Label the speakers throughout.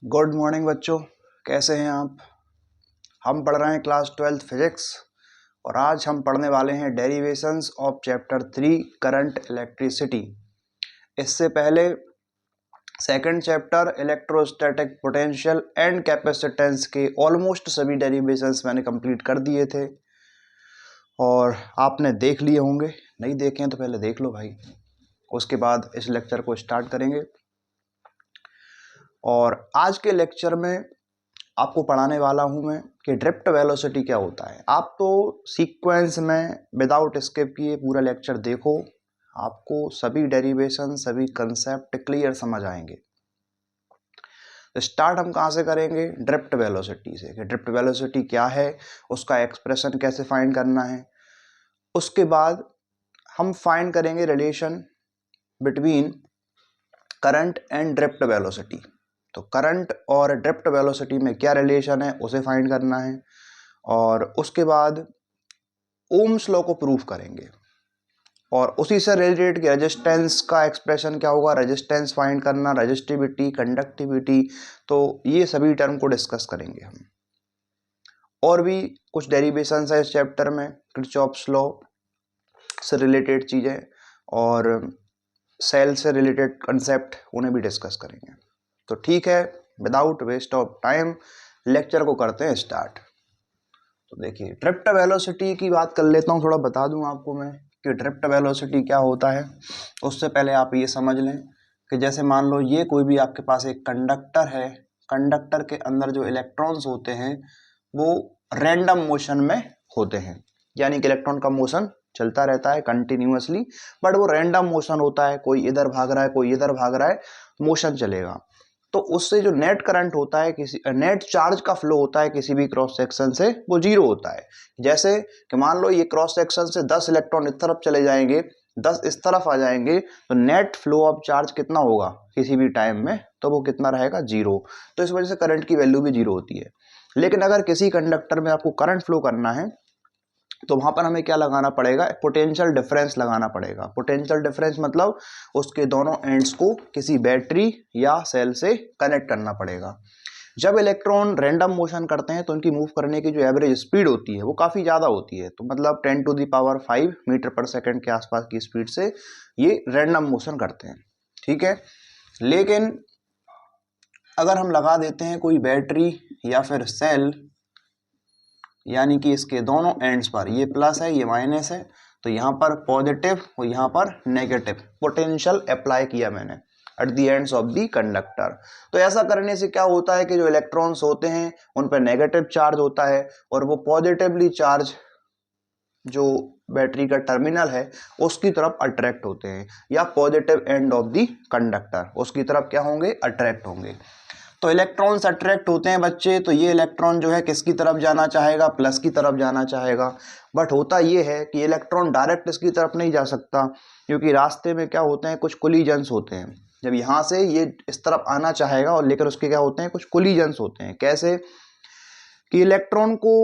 Speaker 1: Good morning बच्चों, कैसे हैं आप। हम पढ़ रहे हैं क्लास 12th फिजिक्स और आज हम पढ़ने वाले हैं derivations of chapter 3 current electricity. इससे पहले second chapter electrostatic potential and capacitance के ऑलमोस्ट सभी डेरिवेशंस मैंने कंप्लीट कर दिए थे और आपने देख लिए होंगे। नहीं देखे हैं तो पहले देख लो भाई, उसके बाद इस लेक्चर को स्टार्ट करेंगे। और आज के लेक्चर में आपको पढ़ाने वाला हूं मैं कि ड्रिफ्ट वेलोसिटी क्या होता है। आप तो सीक्वेंस में विदाउट स्किप किए पूरा लेक्चर देखो, आपको सभी डेरिवेशन सभी कंसेप्ट क्लियर समझ आएंगे। तो स्टार्ट हम कहाँ से करेंगे? ड्रिफ्ट वेलोसिटी से कि ड्रिफ्ट वेलोसिटी क्या है, उसका एक्सप्रेशन कैसे फाइंड करना है। उसके बाद हम फाइंड करेंगे relation between current and drift velocity. तो करंट और ड्रिफ्ट वेलोसिटी में क्या रिलेशन है उसे फाइंड करना है और उसके बाद ओम्स लॉ को प्रूफ करेंगे और उसी से रिलेटेड रेजिस्टेंस का एक्सप्रेशन क्या होगा, रेजिस्टेंस फाइंड करना, रेजिस्टिविटी, कंडक्टिविटी। तो ये सभी टर्म को डिस्कस करेंगे हम। और भी कुछ डेरिवेशंस है इस चैप्टर में, किरचॉफ्स लॉ से रिलेटेड चीज़ें और सेल से रिलेटेड कंसेप्ट, उन्हें भी डिस्कस करेंगे। तो ठीक है, without waste of time lecture को करते हैं स्टार्ट। तो देखिए, ड्रिफ्ट वेलोसिटी की बात कर लेता हूँ, थोड़ा बता दूं आपको मैं कि ड्रिफ्ट वेलोसिटी क्या होता है। उससे पहले आप ये समझ लें कि जैसे मान लो ये कोई भी आपके पास एक कंडक्टर है, कंडक्टर के अंदर जो इलेक्ट्रॉन्स होते हैं वो रैंडम मोशन में होते हैं, यानी कि इलेक्ट्रॉन का मोशन चलता रहता है कंटिन्यूअसली, बट वो रैंडम मोशन होता है, कोई इधर भाग रहा है कोई इधर भाग रहा है, मोशन चलेगा। तो उससे जो नेट करंट होता है, किसी नेट चार्ज का फ्लो होता है किसी भी क्रॉस सेक्शन से, वो जीरो होता है। जैसे कि मान लो ये क्रॉस सेक्शन से 10 इलेक्ट्रॉन इस तरफ चले जाएंगे, 10 इस तरफ आ जाएंगे, तो नेट फ्लो ऑफ चार्ज कितना होगा किसी भी टाइम में, तो वो कितना रहेगा? जीरो। तो इस वजह से करंट की वैल्यू भी जीरो होती है। लेकिन अगर किसी कंडक्टर में आपको करंट फ्लो करना है तो वहां पर हमें क्या लगाना पड़ेगा? पोटेंशियल डिफरेंस लगाना पड़ेगा। पोटेंशियल डिफरेंस मतलब उसके दोनों एंड्स को किसी बैटरी या सेल से कनेक्ट करना पड़ेगा। जब इलेक्ट्रॉन रैंडम मोशन करते हैं तो उनकी मूव करने की जो एवरेज स्पीड होती है वो काफ़ी ज़्यादा होती है, तो मतलब 10⁵ मीटर पर सेकंड के आसपास की स्पीड से ये रैंडम मोशन करते हैं। ठीक है, लेकिन अगर हम लगा देते हैं कोई बैटरी या फिर सेल, यानी कि इसके दोनों एंड्स पर, ये प्लस है ये माइनस है, तो यहाँ पर पॉजिटिव और यहाँ पर नेगेटिव पोटेंशियल अप्लाई किया मैंने eight the ends of the conductor. तो ऐसा करने से क्या होता है कि जो इलेक्ट्रॉन्स होते हैं उन पर नेगेटिव चार्ज होता है और वो पॉजिटिवली चार्ज जो बैटरी का टर्मिनल है उसकी तरफ अट्रैक्ट होते हैं, या positive end of the conductor उसकी तरफ क्या होंगे? अट्रैक्ट होंगे। तो इलेक्ट्रॉन्स अट्रैक्ट होते हैं बच्चे, तो ये इलेक्ट्रॉन जो है किसकी तरफ जाना चाहेगा? प्लस की तरफ जाना चाहेगा। बट होता ये है कि इलेक्ट्रॉन डायरेक्ट इसकी तरफ नहीं जा सकता, क्योंकि रास्ते में क्या होते हैं? कुछ कोलिजन्स होते हैं। जब यहाँ से ये इस तरफ आना चाहेगा और लेकर उसके क्या होते हैं? कुछ कोलिजन्स होते हैं। कैसे कि इलेक्ट्रॉन को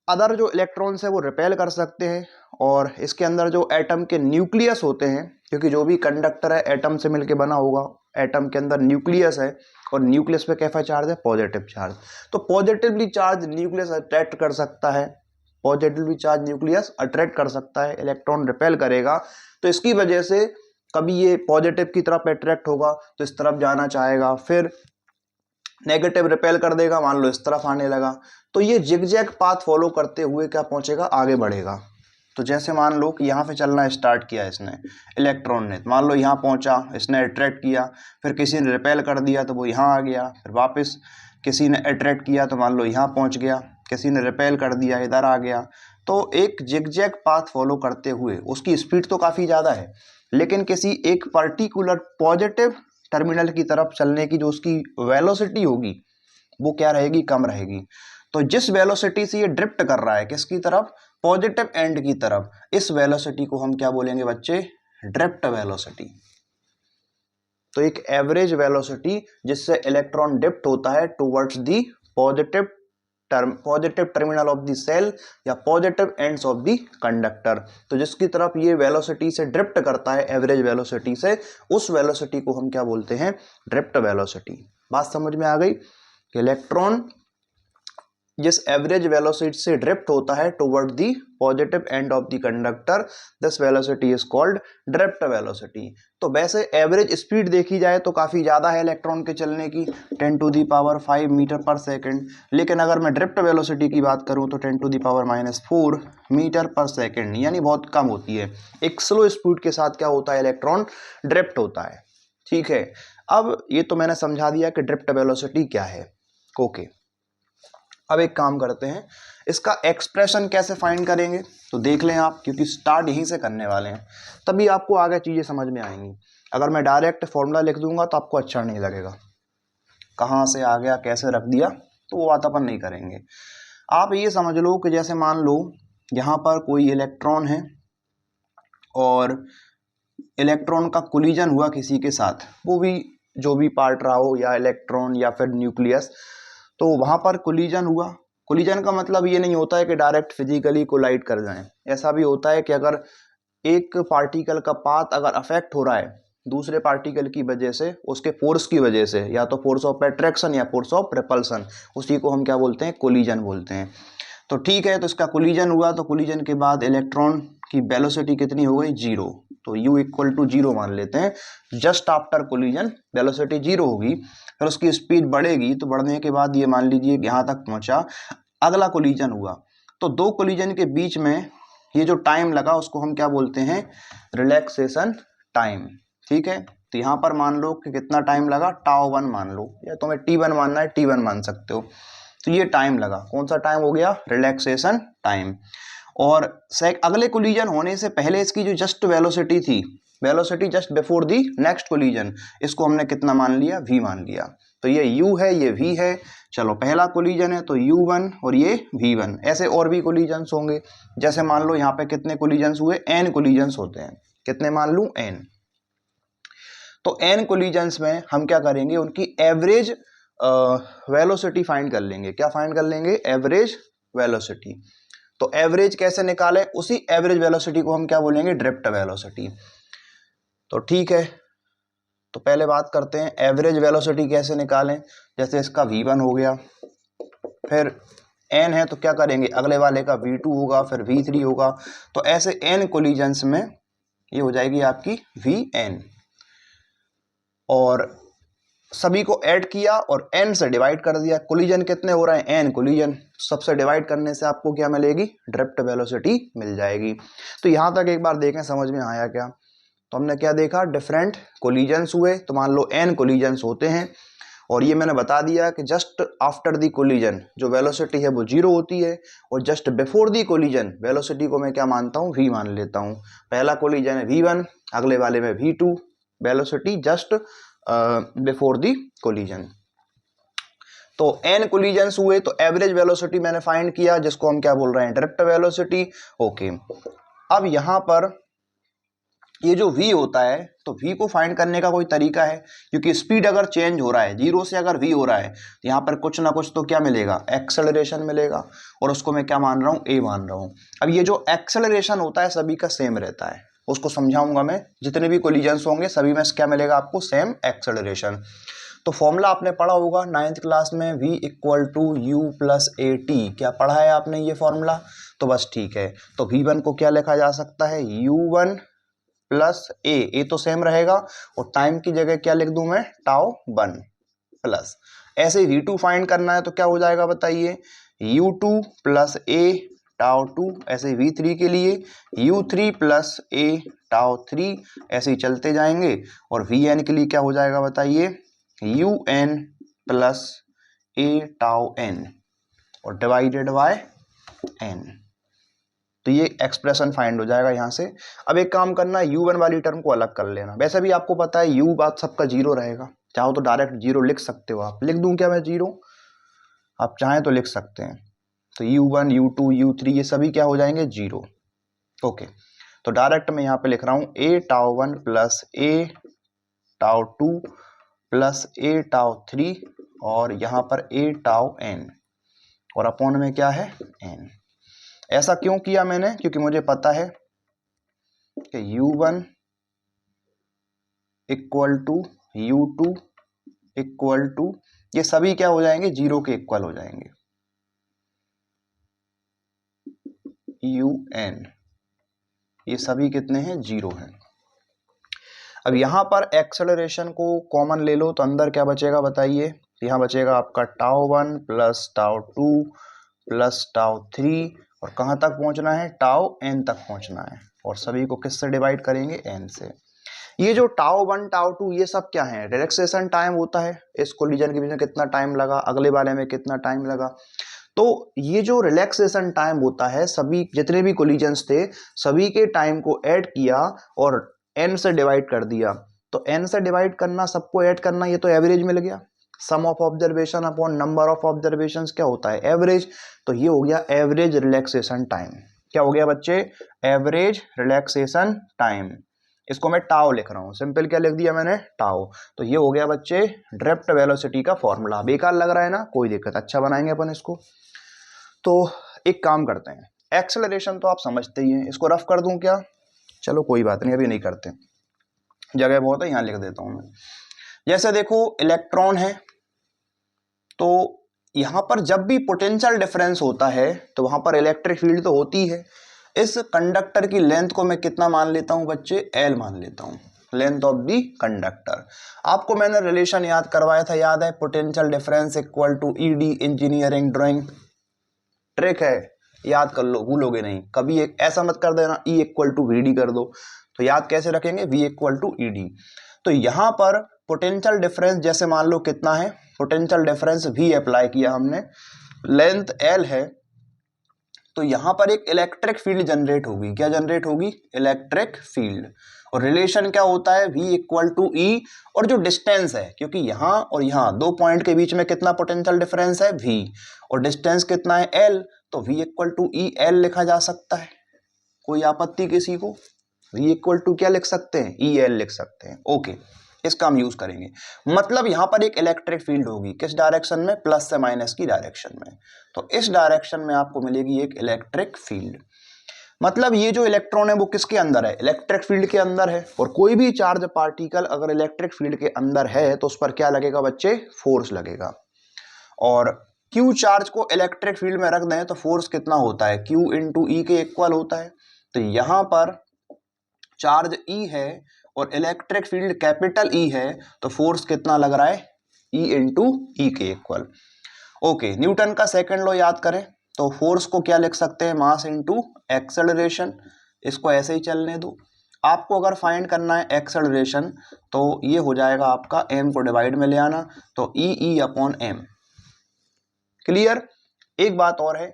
Speaker 1: अदर जो इलेक्ट्रॉन्स है वो रिपेल कर सकते हैं, और इसके अंदर जो एटम के न्यूक्लियस होते हैं, क्योंकि जो भी कंडक्टर है एटम से मिलकर बना होगा, एटम के अंदर न्यूक्लियस है और न्यूक्लियस पे कैसा चार्ज है? Positive charge. तो पॉजिटिवली चार्ज न्यूक्लियस अट्रैक्ट कर सकता है, पॉजिटिवली चार्ज न्यूक्लियस अट्रैक्ट कर सकता है, इलेक्ट्रॉन रिपेल करेगा। तो इसकी वजह से कभी ये पॉजिटिव की तरफ अट्रैक्ट होगा तो इस तरफ जाना चाहेगा, फिर नेगेटिव रिपेल कर देगा, मान लो इस तरफ आने लगा, तो ये जिगजैग पाथ फॉलो करते हुए क्या पहुंचेगा? आगे बढ़ेगा। तो जैसे मान लो कि यहाँ पे चलना स्टार्ट किया इसने, इलेक्ट्रॉन ने, मान लो यहाँ पहुंचा, इसने अट्रैक्ट किया, फिर किसी ने रिपेल कर दिया तो वो यहाँ आ गया, फिर वापस किसी ने अट्रैक्ट किया तो मान लो यहाँ पहुँच गया, किसी ने रिपेल कर दिया इधर आ गया। तो एक जिगजैग पाथ फॉलो करते हुए उसकी स्पीड तो काफ़ी ज़्यादा है, लेकिन किसी एक पर्टिकुलर पॉजिटिव टर्मिनल की तरफ चलने की जो उसकी वेलोसिटी होगी वो क्या रहेगी? कम रहेगी। तो जिस वेलोसिटी से ये ड्रिफ्ट कर रहा है किसकी तरफ? पॉजिटिव एंड की तरफ, इस वेलोसिटी को हम क्या बोलेंगे बच्चे? Drift velocity. तो एक एवरेज वेलोसिटी जिससे इलेक्ट्रॉन ड्रिफ्ट होता है towards the positive positive terminal of the cell या positive ends of the conductor. तो जिसकी तरफ ये वेलोसिटी से ड्रिफ्ट करता है, एवरेज वेलोसिटी से, उस वेलोसिटी को हम क्या बोलते हैं? Drift velocity. बात समझ में आ गई? इलेक्ट्रॉन जिस एवरेज वेलोसिटी से ड्रिफ्ट होता है toward the positive end of the conductor, this velocity is called drift velocity. तो वैसे एवरेज स्पीड देखी जाए तो काफ़ी ज़्यादा है इलेक्ट्रॉन के चलने की, 10⁵ मीटर पर सेकेंड। लेकिन अगर मैं ड्रिफ्ट वेलोसिटी की बात करूं तो 10⁻⁴ मीटर पर सेकेंड, यानी बहुत कम होती है। एक स्लो स्पीड के साथ क्या होता है? इलेक्ट्रॉन ड्रिफ्ट होता है। ठीक है, अब ये तो मैंने समझा दिया कि ड्रिफ्ट वेलोसिटी क्या है। ओके, अब एक काम करते हैं, इसका एक्सप्रेशन कैसे फाइंड करेंगे तो देख लें आप, क्योंकि स्टार्ट यहीं से करने वाले हैं, तभी आपको आगे चीज़ें समझ में आएंगी। अगर मैं डायरेक्ट फॉर्मूला लिख दूंगा तो आपको अच्छा नहीं लगेगा, कहाँ से आ गया, कैसे रख दिया, तो वो बात अपन नहीं करेंगे। आप ये समझ लो कि जैसे मान लो यहाँ पर कोई इलेक्ट्रॉन है और इलेक्ट्रॉन का कोलिजन हुआ किसी के साथ, वो भी जो भी पार्ट रहा हो, या इलेक्ट्रॉन या फिर न्यूक्लियस, तो वहाँ पर कोलिजन हुआ। कोलिजन का मतलब ये नहीं होता है कि डायरेक्ट फिजिकली कोलाइड कर जाएं। ऐसा भी होता है कि अगर एक पार्टिकल का पाथ अगर अफेक्ट हो रहा है दूसरे पार्टिकल की वजह से, उसके फोर्स की वजह से, या तो फोर्स ऑफ अट्रैक्शन या फोर्स ऑफ रिपल्सन, उसी को हम क्या बोलते हैं? कोलिजन बोलते हैं। तो ठीक है, तो इसका कोलिजन हुआ, तो कोलिजन के बाद इलेक्ट्रॉन की वेलोसिटी कितनी हो गई? 0। तो u = 0 मान लेते हैं। जस्ट आफ्टर कोलिजन वेलोसिटी 0 होगी, फिर उसकी स्पीड बढ़ेगी, तो बढ़ने के बाद ये मान लीजिए यहाँ तक पहुँचा, अगला कोलिजन हुआ, तो दो कोलिजन के बीच में ये जो टाइम लगा उसको हम क्या बोलते हैं? Relaxation time. ठीक है, तो यहाँ पर मान लो कि कितना टाइम लगा? τ1 मान लो, या तुम्हें t1 मानना है t1 मान सकते हो। तो ये टाइम लगा, कौन सा टाइम हो गया? Relaxation time. और अगले कोलिजन होने से पहले इसकी जो जस्ट वेलोसिटी थी, velocity just before the next collision, इसको हमने कितना मान लिया? v मान लिया। तो ये u है, ये v है। चलो, पहला कोलिजन है तो u1 और ये v1। ऐसे और भी कोलिजन्स होंगे, जैसे मान लो यहाँ पे कितने कोलिजन्स हुए? n कोलिजन्स होते हैं। कितने मान लूँ? n। तो n कोलिजन्स में हम क्या करेंगे? उनकी एवरेज वेलोसिटी फाइंड कर लेंगे। क्या फाइंड कर लेंगे? Average velocity. तो एवरेज कैसे निकालें? उसी एवरेज वेलोसिटी को हम क्या बोलेंगे? Drift velocity. तो ठीक है, तो पहले बात करते हैं एवरेज वेलोसिटी कैसे निकालें। जैसे इसका v1 हो गया, फिर n है तो क्या करेंगे? अगले वाले का v2 होगा, फिर v3 होगा। तो ऐसे n कोलिजन्स में ये हो जाएगी आपकी vn, और सभी को ऐड किया और n से डिवाइड कर दिया। कोलिजन कितने हो रहे हैं? n collision. सबसे डिवाइड करने से आपको क्या मिलेगी? ड्रिफ्ट वेलोसिटी मिल जाएगी। तो यहाँ तक एक बार देखें, समझ में आया क्या? तो हमने क्या देखा? डिफरेंट कोलिजन्स हुए, तो मान लो n कोलिजन्स होते हैं, और ये मैंने बता दिया कि जस्ट आफ्टर दी कोलिजन जो वेलोसिटी है वो 0 होती है, और just before the collision velocity को मैं क्या मानता हूँ? v मान लेता हूँ। पहला कोलिजन है v1, अगले वाले में v2, velocity just before the collision. तो n कोलिजन्स हुए तो एवरेज वेलोसिटी मैंने फाइंड किया, जिसको हम क्या बोल रहे हैं? Drift velocity. ओके, अब यहाँ पर ये जो v होता है, तो v को फाइंड करने का कोई तरीका है? क्योंकि स्पीड अगर चेंज हो रहा है, 0 से अगर v हो रहा है, तो यहाँ पर कुछ ना कुछ तो क्या मिलेगा? एक्सेलरेशन मिलेगा, और उसको मैं क्या मान रहा हूँ? a मान रहा हूँ। अब ये जो एक्सेलरेशन होता है सभी का सेम रहता है, उसको समझाऊंगा मैं। जितने भी कोलिजन्स होंगे सभी में क्या मिलेगा आपको? Same acceleration. तो फॉर्मूला आपने पढ़ा होगा 9th क्लास में, v = u + at। क्या पढ़ा है आपने ये फॉर्मूला? तो बस ठीक है, तो v1 को क्या लिखा जा सकता है? u1 + a तो सेम रहेगा, और टाइम की जगह क्या लिख दूं मैं? τ1 प्लस। ऐसे ही v2 फाइंड करना है तो क्या हो जाएगा बताइए? u2 + a τ2। ऐसे ही v3 के लिए u3 + a τ3। ऐसे ही चलते जाएंगे, और vn के लिए क्या हो जाएगा बताइए? un + a τn और डिवाइडेड बाय n। तो ये एक्सप्रेशन फाइंड हो जाएगा यहाँ से। अब एक काम करना, u1 वाली टर्म को अलग कर लेना। वैसे भी आपको पता है u बात सबका 0 रहेगा, चाहो तो डायरेक्ट 0 लिख सकते हो आप। लिख दूं क्या मैं 0? आप चाहें तो लिख सकते हैं। तो u1 u2 u3 ये सभी क्या हो जाएंगे? 0। ओके, तो डायरेक्ट मैं यहाँ पे लिख रहा हूँ a τ1 + a τ2 + a τ3, और यहाँ पर a τn, और अपॉन में क्या है n। ऐसा क्यों किया मैंने, क्योंकि मुझे पता है कि u1 equal to u2 equal to, ये सभी क्या हो जाएंगे, 0 के इक्वल हो जाएंगे, un ये सभी कितने हैं, 0 हैं। अब यहां पर एक्सेलरेशन को कॉमन ले लो तो अंदर क्या बचेगा बताइए, यहां बचेगा आपका τ1 प्लस τ2 प्लस τ3 और कहां तक पहुंचना है, τn तक पहुंचना है, और सभी को किससे डिवाइड करेंगे, n से। ये जो τ1 τ2 ये सब क्या है, रिलैक्सेशन टाइम होता है, इस कोलिजन के बीच में कितना टाइम लगा, अगले वाले में कितना टाइम लगा। तो ये जो रिलैक्सेशन टाइम होता है, सभी जितने भी कोलिजन्स थे सभी के टाइम को ऐड किया और n से डिवाइड कर दिया। तो n से डिवाइड करना, सबको ऐड करना, ये तो एवरेज मिल गया। Sum of observation upon number of observations क्या होता है, एवरेज। तो ये हो गया एवरेज रिलैक्सेशन टाइम। क्या हो गया बच्चे, एवरेज रिलैक्सेशन टाइम। इसको मैं टाउ लिख रहा हूं, सिंपल क्या लिख दिया मैंने, टाउ। तो ये हो गया बच्चे ड्रिफ्ट वेलोसिटी का फॉर्मूला। बेकार लग रहा है ना, कोई दिक्कत, अच्छा बनाएंगे अपन इसको। तो एक काम करते हैं, एक्सेलरेशन तो आप समझते ही हैं, इसको रफ कर दूं क्या, चलो कोई बात नहीं, अभी नहीं करते, जगह बहुत है, यहां लिख देता हूं मैं। जैसे देखो इलेक्ट्रॉन है, तो यहां पर जब भी पोटेंशियल डिफरेंस होता है तो वहां पर इलेक्ट्रिक फील्ड तो होती है। इस कंडक्टर की लेंथ को मैं कितना मान लेता हूं बच्चे, L मान लेता हूं, लेंथ ऑफ दी कंडक्टर। आपको मैंने रिलेशन याद करवाया था, याद है, potential difference equal to ED engineering drawing. Trick है, याद कर लो, भूलोगे नहीं कभी। एक ऐसा मत कर देना E इक्वल टू VD कर दो, तो याद कैसे रखेंगे, V इक्वल टू ED। तो यहां पर पोटेंशियल डिफरेंस जैसे मान लो कितना है, पोटेंशियल डिफरेंस V अप्लाई किया हमने, लेंथ L है, तो यहां पर एक इलेक्ट्रिक फील्ड जनरेट होगी। क्या जनरेट होगी, इलेक्ट्रिक फील्ड। और रिलेशन क्या होता है, V इक्वल टू E, और जो डिस्टेंस है, क्योंकि यहां और यहां दो पॉइंट के बीच में कितना पोटेंशियल डिफरेंस है, V, और डिस्टेंस कितना है, L, तो V equal to E L लिखा जा सकता है। कोई आपत्ति किसी को, V इक्वल टू क्या लिख सकते हैं, EL लिख सकते हैं। ओके, इसका हम यूज करेंगे। मतलब यहां पर एक इलेक्ट्रिक फील्ड होगी, किस डायरेक्शन में, प्लस से माइनस की डायरेक्शन में। तो इस डायरेक्शन में आपको मिलेगी एक इलेक्ट्रिक फील्ड। मतलब ये जो इलेक्ट्रॉन है वो किसके अंदर है, इलेक्ट्रिक फील्ड के अंदर है। और कोई भी चार्ज पार्टिकल अगर इलेक्ट्रिक फील्ड के अंदर है तो उस पर क्या लगेगा बच्चे, फोर्स लगेगा। और Q चार्ज को इलेक्ट्रिक फील्ड में रख दें तो फोर्स कितना होता है, Q इंटू E के इक्वल होता है। तो यहां पर चार्ज E है और इलेक्ट्रिक फील्ड कैपिटल E है, तो फोर्स कितना लग रहा है, E इंटू E के इक्वल। ओके, न्यूटन का सेकंड लॉ याद करें तो फोर्स को क्या लिख सकते हैं, मास इंटू एक्सेलरेशन। इसको ऐसे ही चलने दो। आपको अगर फाइंड करना है एक्सेलरेशन तो ये हो जाएगा आपका, m को डिवाइड में ले आना, तो E अपॉन m। क्लियर। एक बात और है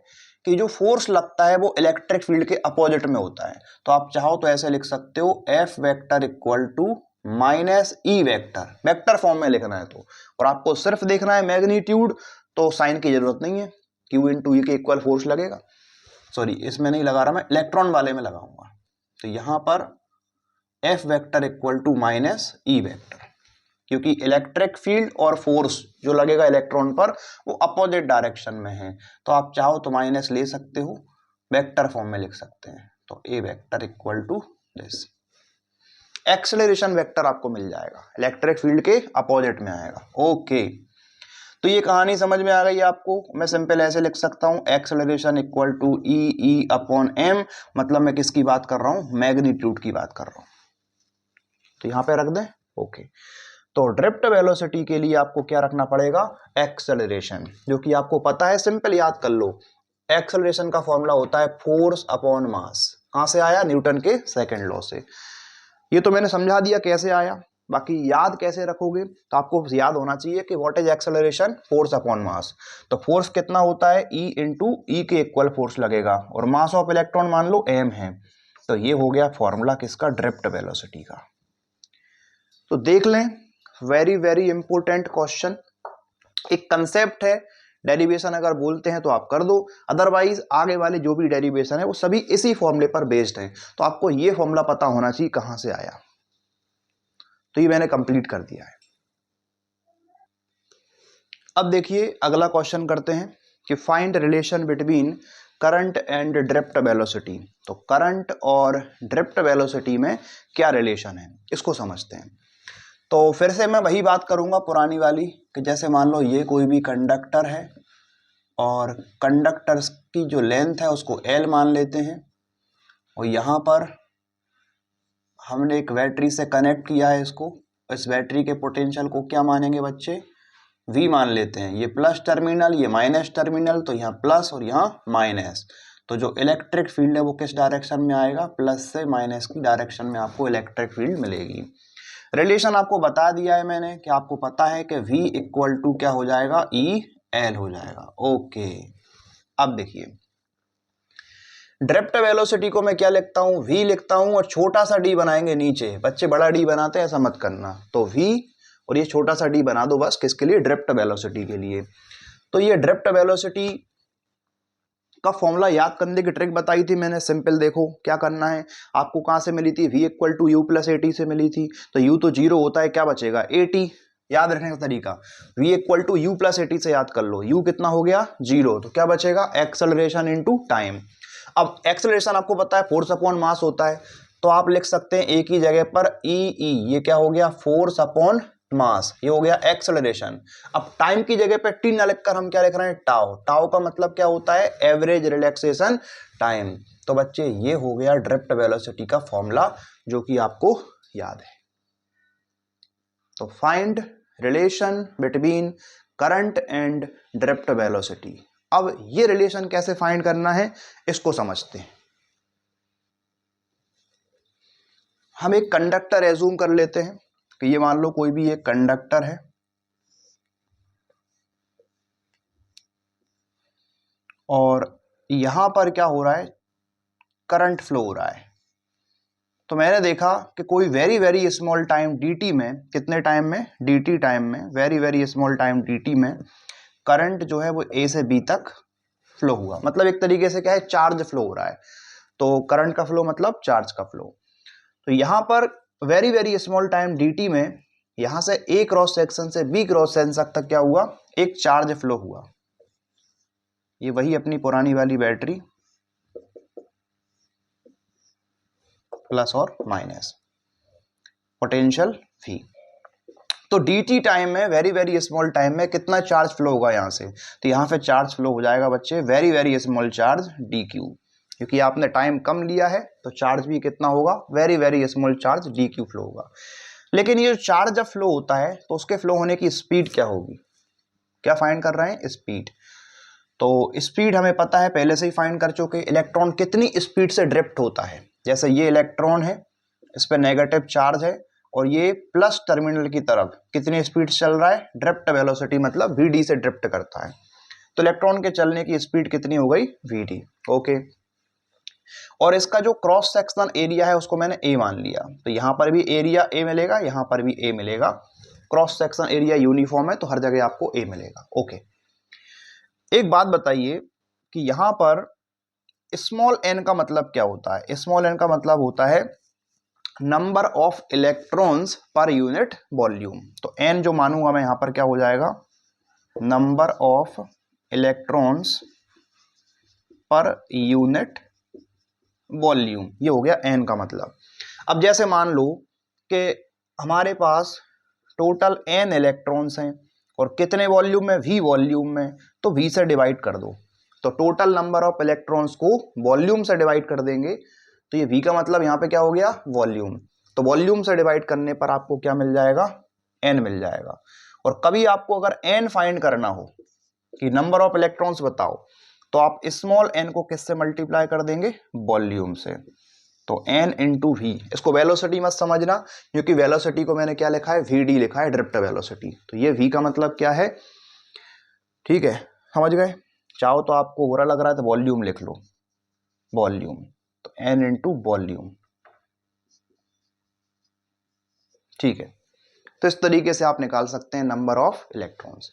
Speaker 1: कि जो फोर्स लगता है वो इलेक्ट्रिक फील्ड के अपोजिट में होता है। तो आप चाहो तो ऐसे लिख सकते हो, F vector equal to minus E vector, vector form में लिखना है तो। और आपको सिर्फ देखना है मैग्नीट्यूड, तो साइन की जरूरत नहीं है, Q इंटू E के इक्वल फोर्स लगेगा। सॉरी, इसमें नहीं लगा रहा मैं, इलेक्ट्रॉन वाले में लगाऊंगा। तो यहां पर F vector equal to minus E vector, क्योंकि इलेक्ट्रिक फील्ड और फोर्स जो लगेगा इलेक्ट्रॉन पर वो अपोजिट डायरेक्शन में है। तो आप चाहो तो माइनस ले सकते हो, वेक्टर फॉर्म में लिख सकते हैं। तो A vector equal to this, acceleration vector आपको मिल जाएगा, इलेक्ट्रिक फील्ड के अपोजिट में आएगा। ओके, तो ये कहानी समझ में आ गई आपको। मैं सिंपल ऐसे लिख सकता हूं, acceleration equal to E upon m। मतलब मैं किसकी बात कर रहा हूं, मैग्नीट्यूड की बात कर रहा हूं। तो यहां पे रख दें। ओके, तो ड्रिफ्ट वेलोसिटी के लिए आपको क्या रखना पड़ेगा, एक्सेलरेशन, जो कि आपको पता है, सिंपल याद कर लो। एक्सेलरेशन का फॉर्मूला होता है फोर्स अपॉन मास। कहां से आया, न्यूटन के सेकंड लॉ से। ये तो मैंने समझा दिया कैसे आया, बाकी याद कैसे रखोगे, तो आपको याद होना चाहिए कि what is acceleration, force upon mass. तो फोर्स कितना होता है, E इंटू E के इक्वल फोर्स लगेगा, और मास ऑफ इलेक्ट्रॉन मान लो m है। तो ये हो गया फॉर्मूला किसका, ड्रिफ्ट वेलोसिटी का। तो देख लें, वेरी वेरी इंपॉर्टेंट क्वेश्चन। एक कंसेप्ट है, डेरिवेशन अगर बोलते हैं तो आप कर दो, अदरवाइज आगे वाले जो भी डेरिवेशन है वो सभी इसी फॉर्मूले पर बेस्ड है। तो आपको ये फॉर्मूला पता होना चाहिए कहां से आया। तो ये मैंने कंप्लीट कर दिया है। अब देखिए अगला क्वेश्चन करते हैं। कि find relation between current and drift velocity. तो करंट और ड्रिफ्ट वेलोसिटी में क्या रिलेशन है, इसको समझते हैं। तो फिर से मैं वही बात करूंगा पुरानी वाली, कि जैसे मान लो ये कोई भी कंडक्टर है और कंडक्टर की जो लेंथ है उसको L मान लेते हैं, और यहाँ पर हमने एक बैटरी से कनेक्ट किया है इसको, इस बैटरी के पोटेंशियल को क्या मानेंगे बच्चे, V मान लेते हैं। ये प्लस टर्मिनल, ये माइनस टर्मिनल, तो यहाँ प्लस और यहाँ माइनस। तो जो इलेक्ट्रिक फील्ड है वो किस डायरेक्शन में आएगा, प्लस से माइनस की डायरेक्शन में आपको इलेक्ट्रिक फील्ड मिलेगी। रिलेशन आपको बता दिया है मैंने कि आपको पता है कि V इक्वल टू क्या हो जाएगा, EL हो जाएगा। ओके, अब देखिए ड्रिफ्ट वेलोसिटी को मैं क्या लिखता हूँ, V लिखता हूँ, और छोटा सा d बनाएंगे नीचे, बच्चे बड़ा d बनाते हैं ऐसा मत करना। तो V और ये छोटा सा d बना दो बस, किसके लिए, ड्रिफ्ट वेलोसिटी के लिए। तो ये ड्रिफ्ट वेलोसिटी का फॉर्मूला याद करने की ट्रिक बताई थी मैंने, सिंपल देखो क्या करना है आपको, कहाँ से मिली थी, V equal to u plus AT से मिली थी। तो u तो 0 होता है, क्या बचेगा, AT। याद रखने का तरीका, V equal to u plus AT से याद कर लो, u कितना हो गया 0, तो क्या बचेगा, एक्सेलरेशन इनटू टाइम। अब एक्सेलरेशन आपको पता है फोर्स अपॉन मास होता है, तो आप लिख सकते हैं एक ही जगह पर E, ये क्या हो गया, फोर्स अपॉन मास, ये हो गया एक्सेलरेशन। अब टाइम की जगह पे टी न लिखकर हम क्या लिख रहे हैं, टाउ। टाउ का मतलब क्या होता है, एवरेज रिलैक्सेशन टाइम। तो बच्चे ये हो गया ड्रिफ्ट वेलोसिटी का फॉर्मूला, जो कि आपको याद है। तो find relation between current and drift velocity. अब ये रिलेशन कैसे फाइंड करना है इसको समझते हैं। हम एक कंडक्टर एज्यूम कर लेते हैं कि ये मान लो कोई भी एक कंडक्टर है, और यहां पर क्या हो रहा है, करंट फ्लो हो रहा है। तो मैंने देखा कि कोई very very small time dt में, कितने टाइम में, dt टाइम में, very very small time dt में करंट जो है वो A से B तक फ्लो हुआ। मतलब एक तरीके से क्या है, चार्ज फ्लो हो रहा है। तो करंट का फ्लो मतलब चार्ज का फ्लो। तो यहां पर very very small time dt में यहां से A क्रॉस सेक्शन से B क्रॉस सेक्शन तक क्या हुआ, एक चार्ज फ्लो हुआ। ये वही अपनी पुरानी वाली बैटरी, प्लस और माइनस, पोटेंशियल V। तो dt टाइम में, वेरी वेरी स्मॉल टाइम में कितना चार्ज फ्लो होगा यहाँ से, तो यहाँ पे चार्ज फ्लो हो जाएगा बच्चे very very small charge dq। क्योंकि आपने टाइम कम लिया है तो चार्ज भी कितना होगा, very very small charge dq flow होगा। लेकिन ये चार्ज जब फ्लो होता है तो उसके फ्लो होने की स्पीड क्या होगी, क्या फाइंड कर रहे हैं, स्पीड। तो स्पीड हमें पता है, पहले से ही फाइंड कर चुके, इलेक्ट्रॉन कितनी स्पीड से ड्रिफ्ट होता है। जैसे ये इलेक्ट्रॉन है, इस पर नेगेटिव चार्ज है, और ये प्लस टर्मिनल की तरफ कितनी स्पीड चल रहा है, ड्रिफ्ट वेलोसिटी मतलब vd से ड्रिफ्ट करता है। तो इलेक्ट्रॉन के चलने की स्पीड कितनी हो गई, vd। ओके, और इसका जो क्रॉस सेक्शन एरिया है उसको मैंने a मान लिया, तो यहां पर भी एरिया a मिलेगा, यहां पर भी a मिलेगा। क्रॉस सेक्शन एरिया यूनिफॉर्म है तो हर जगह आपको a मिलेगा। ओके, एक बात बताइए कि यहां पर स्मॉल n का मतलब क्या होता है, स्मॉल n का मतलब होता है number of electrons per unit volume. तो n जो मानूंगा मैं यहां पर क्या हो जाएगा, number of electrons per unit volume, ये हो गया n का मतलब। अब जैसे मान लो कि हमारे पास टोटल n इलेक्ट्रॉन्स हैं और कितने वॉल्यूम में, v वॉल्यूम में, तो v से डिवाइड कर दो। तो टोटल नंबर ऑफ इलेक्ट्रॉन्स को वॉल्यूम से डिवाइड कर देंगे, तो ये v का मतलब यहाँ पे क्या हो गया, वॉल्यूम। तो वॉल्यूम से डिवाइड करने पर आपको क्या मिल जाएगा, n मिल जाएगा। और कभी आपको अगर n फाइंड करना हो कि नंबर ऑफ इलेक्ट्रॉन्स बताओ, तो आप स्मॉल n को किससे मल्टीप्लाई कर देंगे, वॉल्यूम से। तो n इंटू v, इसको वेलोसिटी मत समझना, क्योंकि वेलोसिटी को मैंने क्या लिखा है, vd लिखा है, ड्रिफ्ट वेलोसिटी। तो ये v का मतलब क्या है, ठीक है, समझ गए। चाहो तो आपको बुरा लग रहा है तो वॉल्यूम लिख लो, वॉल्यूम, तो n इंटू वॉल्यूम, ठीक है। तो इस तरीके से आप निकाल सकते हैं नंबर ऑफ इलेक्ट्रॉन्स।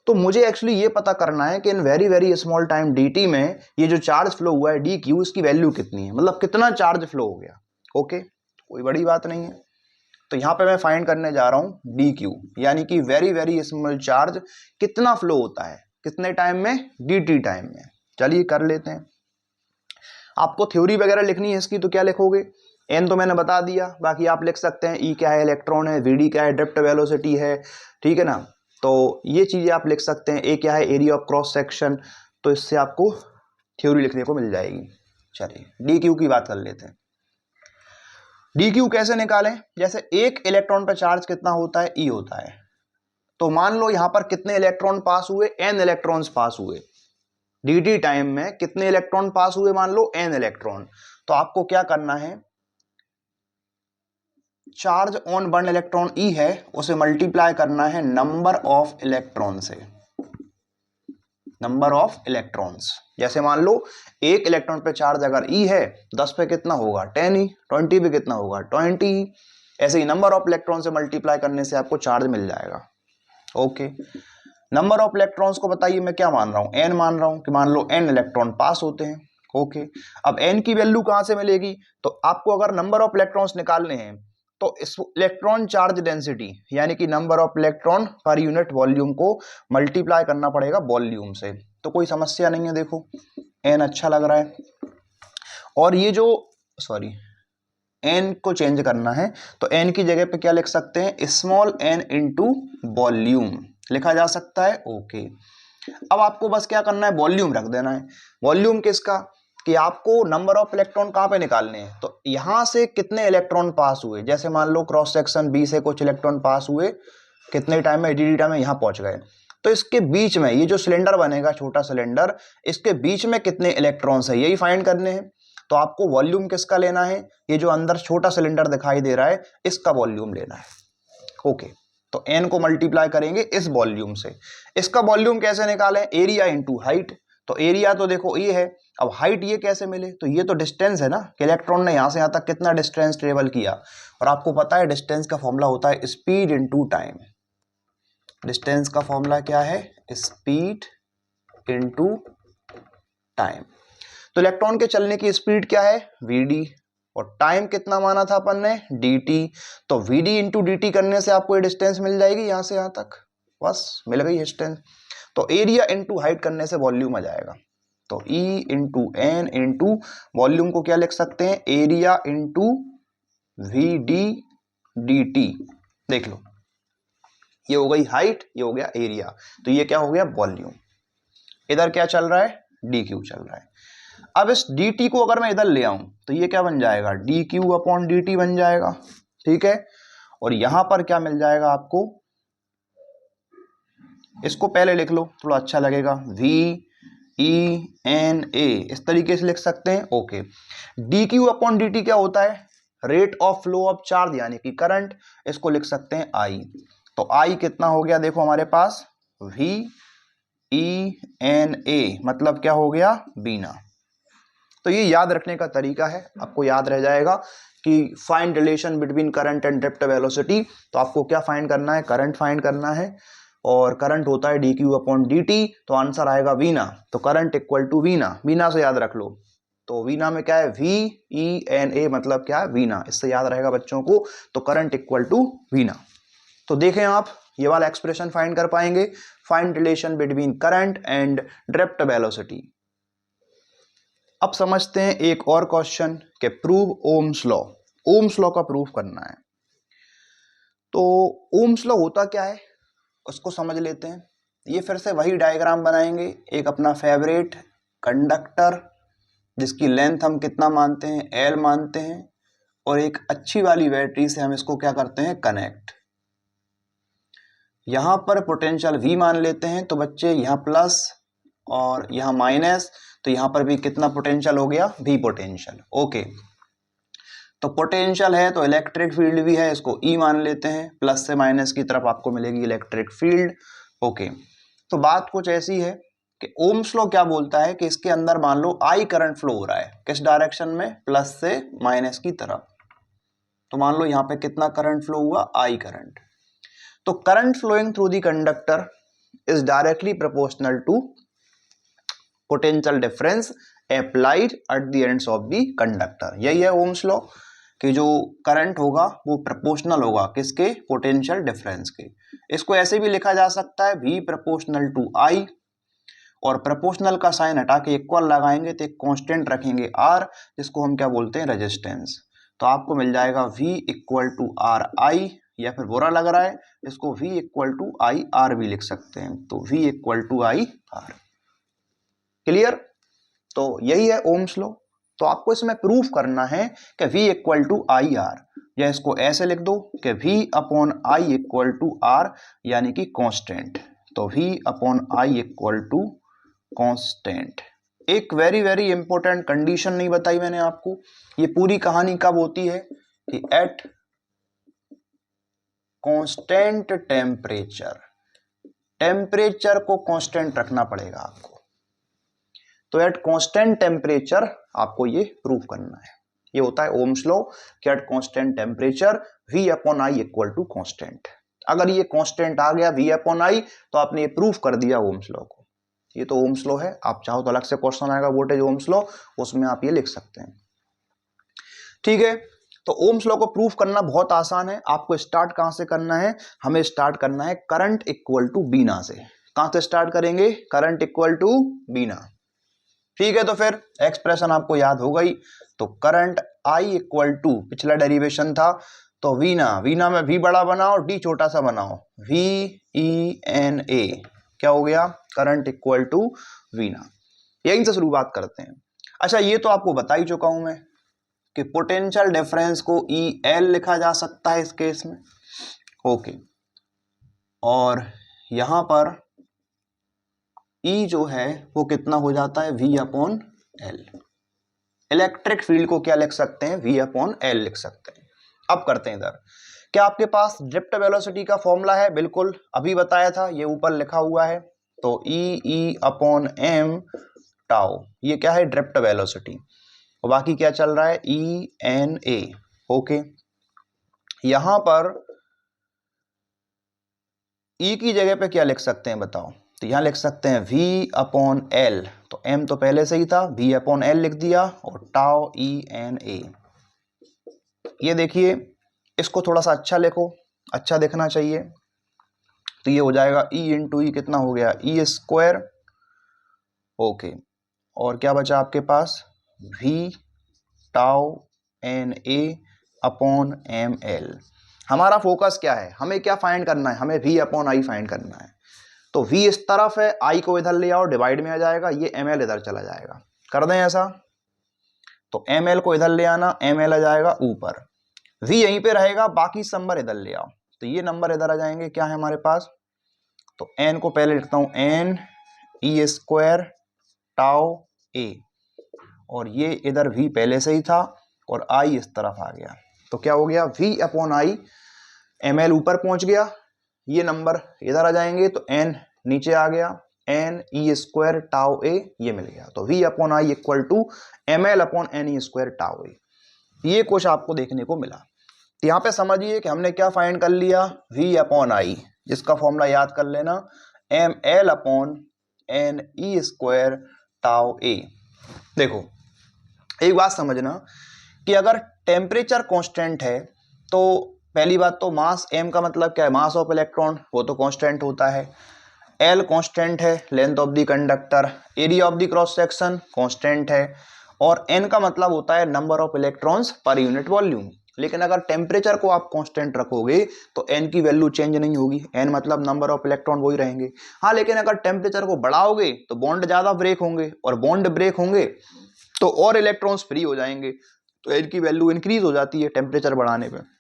Speaker 1: तो मुझे एक्चुअली ये पता करना है कि in very very small time dt में ये जो चार्ज फ्लो हुआ है dq, इसकी वैल्यू कितनी है, मतलब कितना चार्ज फ्लो हो गया। ओके, कोई बड़ी बात नहीं है। तो यहाँ पे मैं फाइंड करने जा रहा हूँ dq, यानी कि वेरी वेरी स्मॉल चार्ज कितना फ्लो होता है, कितने टाइम में, dt टाइम में। चलिए कर लेते हैं। आपको थ्योरी वगैरह लिखनी है इसकी, तो क्या लिखोगे, n तो मैंने बता दिया, बाकी आप लिख सकते हैं E क्या है, इलेक्ट्रॉन है, vd क्या है, ड्रिफ्ट वेलोसिटी है, ठीक है ना। तो ये चीजें आप लिख सकते हैं। A क्या है, एरिया ऑफ क्रॉस सेक्शन, तो इससे आपको थ्योरी लिखने को मिल जाएगी। चलिए dq की बात कर लेते हैं। dq कैसे निकालें, जैसे एक इलेक्ट्रॉन पर चार्ज कितना होता है, E होता है। तो मान लो यहां पर कितने इलेक्ट्रॉन पास हुए, n इलेक्ट्रॉन्स पास हुए। dt टाइम में कितने इलेक्ट्रॉन पास हुए, मान लो n इलेक्ट्रॉन। तो आपको क्या करना है, charge on one electron E है, उसे मल्टीप्लाई करना है नंबर ऑफ इलेक्ट्रॉन से, नंबर ऑफ इलेक्ट्रॉन्स। जैसे मान लो एक इलेक्ट्रॉन पे चार्ज अगर E है, 10 पे कितना होगा 10 ही, 20 पे कितना होगा 20 ही। ऐसे ही नंबर ऑफ इलेक्ट्रॉन से मल्टीप्लाई करने से आपको चार्ज मिल जाएगा। ओके, नंबर ऑफ इलेक्ट्रॉन्स को बताइए मैं क्या मान रहा हूं, n मान रहा हूं कि मान लो n इलेक्ट्रॉन पास होते हैं। ओके, अब n की वैल्यू कहां से मिलेगी, तो आपको अगर नंबर ऑफ इलेक्ट्रॉन्स निकालने हैं तो इस इलेक्ट्रॉन चार्ज डेंसिटी यानी कि number of electron per unit volume को मल्टीप्लाई करना पड़ेगा वॉल्यूम से। तो कोई समस्या नहीं है, देखो n अच्छा लग रहा है। और ये जो n को चेंज करना है तो n की जगह पे क्या लिख सकते हैं, स्मॉल n इंटू वॉल्यूम लिखा जा सकता है। ओके, अब आपको बस क्या करना है, वॉल्यूम रख देना है। वॉल्यूम किसका, कि आपको नंबर ऑफ इलेक्ट्रॉन कहां पे निकालने हैं, तो यहां से कितने इलेक्ट्रॉन पास हुए। जैसे मान लो क्रॉस सेक्शन B से कुछ इलेक्ट्रॉन पास हुए, कितने टाइम में, डी टाइम में यहां पहुंच गए। तो इसके बीच में ये जो सिलेंडर बनेगा, छोटा सिलेंडर, इसके बीच में कितने इलेक्ट्रॉन्स है, यही फाइंड करने हैं। तो आपको वॉल्यूम किसका लेना है, ये जो अंदर छोटा सिलेंडर दिखाई दे रहा है, इसका वॉल्यूम लेना है। ओके, तो n को मल्टीप्लाई करेंगे इस वॉल्यूम से। इसका वॉल्यूम कैसे निकालें, एरिया इंटू हाइट। तो एरिया तो देखो ये है, अब हाइट ये कैसे मिले, तो ये तो डिस्टेंस है ना, कि इलेक्ट्रॉन ने यहां से यहां तक कितना डिस्टेंस ट्रेवल किया। और आपको पता है डिस्टेंस का फॉर्मूला होता है स्पीड इंटू टाइम। डिस्टेंस का फॉर्मूला क्या है, स्पीड इंटू टाइम। तो इलेक्ट्रॉन के चलने की स्पीड क्या है, vd, और टाइम कितना माना था अपन ने, dt। तो vd इंटू dt करने से आपको ये डिस्टेंस मिल जाएगी यहां से यहां तक, बस मिल गई डिस्टेंस। तो एरिया इंटू हाइट करने से वॉल्यूम आ जाएगा। तो E into n into volume को क्या लिख सकते हैं, एरिया इंटू vd dt। देख लो, ये हो गई हाइट, ये हो गया एरिया, तो ये क्या हो गया, वॉल्यूम। इधर क्या चल रहा है, dq चल रहा है। अब इस dt को अगर मैं इधर ले आऊं तो ये क्या बन जाएगा, dq अपॉन dt बन जाएगा, ठीक है। और यहां पर क्या मिल जाएगा आपको, इसको पहले लिख लो थोड़ा अच्छा लगेगा, v e n a, इस तरीके से लिख सकते हैं। ओके, dq अपॉन dt क्या होता है, rate of flow of charge यानी कि करंट, इसको लिख सकते हैं I। तो I कितना हो गया, देखो हमारे पास v e n a मतलब क्या हो गया, बीना। तो ये याद रखने का तरीका है, आपको याद रह जाएगा कि find relation between current and drift velocity. तो आपको क्या फाइंड करना है, करंट फाइंड करना है, और करंट होता है dq अपॉन dt, तो आंसर आएगा वीना। तो करंट इक्वल टू वीना, वीना से याद रख लो। तो वीना में क्या है, v e n a मतलब क्या है, वीना, इससे याद रहेगा बच्चों को। तो करंट इक्वल टू वीना। तो देखें आप ये वाला एक्सप्रेशन फाइंड कर पाएंगे, find relation between current and drift velocity. अब समझते हैं एक और क्वेश्चन के prove Ohm's law. Ohms law का प्रूफ करना है। तो ओम्स लॉ होता क्या है उसको समझ लेते हैं। ये फिर से वही डायग्राम बनाएंगे, एक अपना फेवरेट कंडक्टर जिसकी लेंथ हम कितना मानते हैं, L मानते हैं, और एक अच्छी वाली बैटरी से हम इसको क्या करते हैं, कनेक्ट। यहां पर पोटेंशियल V मान लेते हैं, तो बच्चे यहां प्लस और यहां माइनस, तो यहां पर भी कितना पोटेंशियल हो गया, V पोटेंशियल। ओके, तो पोटेंशियल है तो इलेक्ट्रिक फील्ड भी है, इसको E मान लेते हैं, प्लस से माइनस की तरफ आपको मिलेगी इलेक्ट्रिक फील्ड। ओके, तो बात कुछ ऐसी है कि ओम्स लॉ क्या बोलता है कि इसके अंदर मान लो I करंट फ्लो हो रहा है, किस डायरेक्शन में, प्लस से माइनस की तरफ। तो मान लो यहां पे कितना करंट फ्लो हुआ, I करंट। तो current flowing through the conductor is directly proportional to potential difference applied at the ends of the conductor. यही है ओम्स लॉ कि जो करंट होगा वो प्रोपोर्शनल होगा किसके, पोटेंशियल डिफरेंस के। इसको ऐसे भी लिखा जा सकता है V प्रोपोर्शनल टू I, और प्रोपोर्शनल का साइन हटा के इक्वल लगाएंगे तो एक कांस्टेंट रखेंगे R, जिसको हम क्या बोलते हैं, रेजिस्टेंस। तो आपको मिल जाएगा V equal to R I, या फिर बुरा लग रहा है इसको V equal to I R भी लिख सकते हैं, तो V equal to I R. Clear? तो यही है ओम्स लॉ। तो आपको इसमें प्रूफ करना है कि V equal to I R, या इसको ऐसे लिख दो कि V upon I equal to R, यानी कि कांस्टेंट। तो V upon I equal to constant. एक वेरी वेरी इंपॉर्टेंट कंडीशन नहीं बताई मैंने आपको। ये पूरी कहानी कब होती है कि एट कांस्टेंट टेम्परेचर, टेम्परेचर को कांस्टेंट रखना पड़ेगा आपको। तो एट कांस्टेंट टेम्परेचर आपको ये प्रूफ करना है। ये होता है ओम्स लॉ कि at constant temperature V upon I equal to constant. अगर ये कांस्टेंट आ गया V अपॉन आई, तो आपने ये प्रूफ कर दिया ओम्स लॉ को। ये तो ओम्स लॉ है। आप चाहो तो अलग से क्वेश्चन आएगा वोल्टेज ओम्स लॉ, उसमें आप ये लिख सकते हैं। ठीक है, तो ओम्स लॉ को प्रूफ करना बहुत आसान है। आपको स्टार्ट कहां से करना है, हमें स्टार्ट करना है करंट इक्वल टू बीना से। कहां से स्टार्ट करेंगे, करंट इक्वल टू बीना। ठीक है, तो फिर एक्सप्रेशन आपको याद हो गई। तो करंट आई इक्वल टू, पिछला डेरिवेशन था तो वीना, वीना में वी बड़ा बनाओ, डी छोटा सा बनाओ, वी ई एन ए, क्या हो गया, करंट इक्वल टू वीना। यहीं से शुरुआत करते हैं। अच्छा, ये तो आपको बता ही चुका हूं मैं कि पोटेंशियल डिफरेंस को ई एल लिखा जा सकता है इस केस में। ओके, और यहां पर ई जो है वो कितना हो जाता है, V upon L. Electric field को क्या लिख सकते हैं, वी अपॉन एल लिख सकते हैं। अब करते हैं इधर, क्या आपके पास ड्रिफ्ट वेलोसिटी का फॉर्मूला है, बिल्कुल अभी बताया था, ये ऊपर लिखा हुआ है। तो ई अपॉन एम टाउ, ये क्या है, ड्रिफ्ट वेलोसिटी। और बाकी क्या चल रहा है, ई एन ए। ओके, यहां पर ई की जगह पे क्या लिख सकते हैं बताओ, तो यहां लिख सकते हैं v अपॉन एल। तो m तो पहले से ही था, v अपॉन एल लिख दिया, और टाउ ई एन ए। ये देखिए, इसको थोड़ा सा अच्छा लिखो, अच्छा दिखना चाहिए। तो ये हो जाएगा e इंटू ई, कितना हो गया, ई स्क्वायर। ओके, और क्या बचा आपके पास, v tau N A upon M L. हमारा फोकस क्या है, हमें क्या फाइंड करना है, हमें v अपॉन आई फाइंड करना है। तो v इस तरफ है, i को इधर ले आओ, डिवाइड में आ जाएगा, ये ml इधर चला जाएगा। कर दें ऐसा, तो ml को इधर ले आना, ml आ जाएगा ऊपर, v यहीं पे रहेगा, बाकी सब नंबर इधर ले आओ, तो ये नंबर इधर आ जाएंगे। क्या है हमारे पास, तो n को पहले लिखता हूं n E square tau a, और ये इधर v पहले से ही था, और i इस तरफ आ गया। तो क्या हो गया, v अपॉन आई, ml ऊपर पहुंच गया, ये नंबर इधर आ जाएंगे, तो n नीचे आ गया, N E square tau A, ये मिल गया। तो v upon I equal to M L upon N E square tau A. ये कुछ आपको देखने को मिला। तो यहाँ पे समझिए कि हमने क्या फाइंड कर लिया, v अपॉन आई, जिसका फॉर्मूला याद कर लेना, M L upon N E square tau A. देखो, एक बात समझना कि अगर टेम्परेचर कांस्टेंट है, तो पहली बात तो मास m का मतलब क्या है, मास ऑफ इलेक्ट्रॉन, वो तो कांस्टेंट होता है। L कांस्टेंट है, length of the conductor. Area of the cross section constant है, और n का मतलब होता है number of electrons per unit volume. लेकिन अगर टेम्परेचर को आप कांस्टेंट रखोगे तो n की वैल्यू चेंज नहीं होगी, n मतलब नंबर ऑफ इलेक्ट्रॉन वही रहेंगे। हाँ, लेकिन अगर टेम्परेचर को बढ़ाओगे तो बॉन्ड ज्यादा ब्रेक होंगे, और बॉन्ड ब्रेक होंगे तो और इलेक्ट्रॉन्स फ्री हो जाएंगे, तो n की वैल्यू इंक्रीज हो जाती है टेम्परेचर बढ़ाने पे।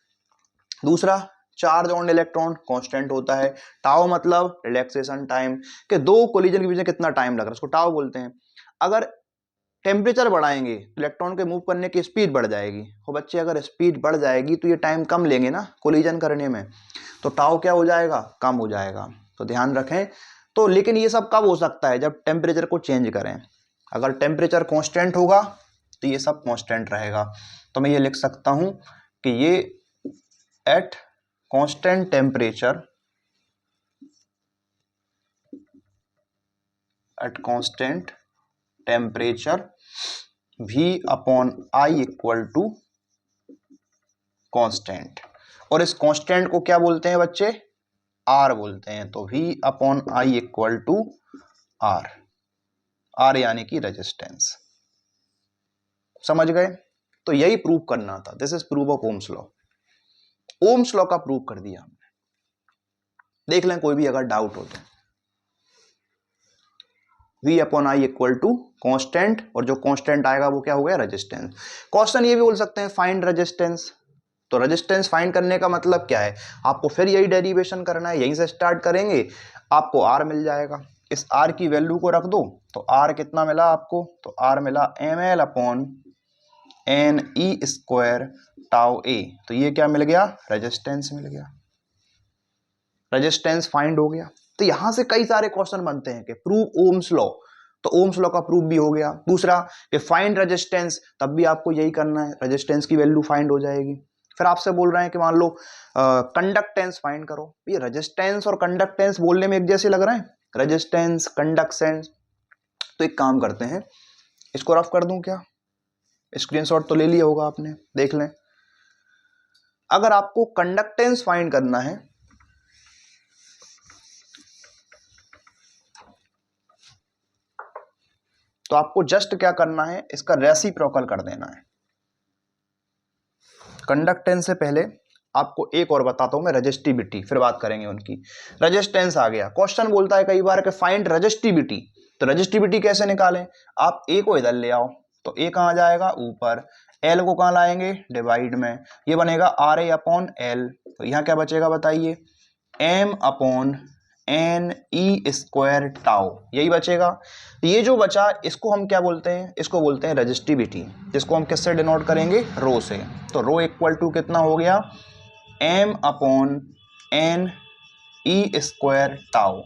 Speaker 1: दूसरा, चार्ज ऑन इलेक्ट्रॉन कांस्टेंट होता है। टाउ मतलब रिलैक्सेशन टाइम, कि दो कोलिजन के बीच में कितना टाइम लग रहा है, उसको टाउ बोलते हैं। अगर टेम्परेचर बढ़ाएंगे तो इलेक्ट्रॉन के मूव करने की स्पीड बढ़ जाएगी, और बच्चे अगर स्पीड बढ़ जाएगी तो ये टाइम कम लेंगे ना कोलिजन करने में, तो टाउ क्या हो जाएगा, कम हो जाएगा। तो ध्यान रखें। तो लेकिन ये सब कब हो सकता है, जब टेम्परेचर को चेंज करें। अगर टेम्परेचर कांस्टेंट होगा तो ये सब कांस्टेंट रहेगा। तो मैं ये लिख सकता हूं कि ये at constant temperature, at constant temperature v upon I equal to constant. और इस कांस्टेंट को क्या बोलते हैं बच्चे, r बोलते हैं। तो v upon I equal to r। R यानी कि रेजिस्टेंस। समझ गए? तो यही प्रूव करना था। This is proof of Ohm's law. Ohms law का प्रूव कर दिया हमने। देख लें कोई भी अगर डाउट हो तो। V upon I equal to constant, और जो कॉन्स्टेंट आएगा वो क्या हो गया? रेजिस्टेंस। क्वेश्चन ये भी बोल सकते हैं फाइंड रेजिस्टेंस। तो रेजिस्टेंस फाइंड करने का मतलब क्या है? आपको फिर यही डेरिवेशन करना है, यहीं से स्टार्ट करेंगे। आपको R मिल जाएगा, इस R की वैल्यू को रख दो तो R कितना मिला आपको? तो R मिला ml upon N E square tau A. तो ये क्या मिल गया? रेजिस्टेंस मिल गया। रेजिस्टेंस फाइंड हो गया। तो यहां से कई सारे क्वेश्चन बनते हैं कि प्रूव ओम्स लॉ, तो ओम्स लॉ का प्रूफ भी हो गया। दूसरा कि फाइंड रेजिस्टेंस, तब भी आपको यही करना है, रेजिस्टेंस की वैल्यू फाइंड हो जाएगी। फिर आपसे बोल रहे हैं कि मान लो कंडक्टेंस फाइंड करो। ये रेजिस्टेंस और कंडक्टेंस बोलने में एक जैसे लग रहे हैं, रेजिस्टेंस कंडक्टेंस। तो एक काम करते हैं, इसको रफ कर दूं क्या? स्क्रीनशॉट तो ले लिया होगा आपने, देख लें। अगर आपको कंडक्टेंस फाइंड करना है तो आपको जस्ट क्या करना है? इसका रेसिप्रोकल कर देना है। कंडक्टेंस से पहले आपको एक और बताता हूं मैं, रेजिस्टिविटी, फिर बात करेंगे उनकी। रेजिस्टेंस आ गया। क्वेश्चन बोलता है कई बार कि फाइंड रेजिस्टिविटी। तो रेजिस्टिविटी कैसे निकालें? आप ए को इधर ले आओ, तो ए कहां जाएगा? ऊपर। एल को कहां लाएंगे? डिवाइड में। ये बनेगा आर ए अपॉन एल। तो यहां क्या बचेगा बताइए? M upon N E square tau, यही बचेगा। ये जो बचा इसको हम क्या बोलते हैं? इसको बोलते हैं रेजिस्टिविटी, जिसको हम किससे डिनोट करेंगे? रो से। तो रो इक्वल टू कितना हो गया? M upon N E square tau,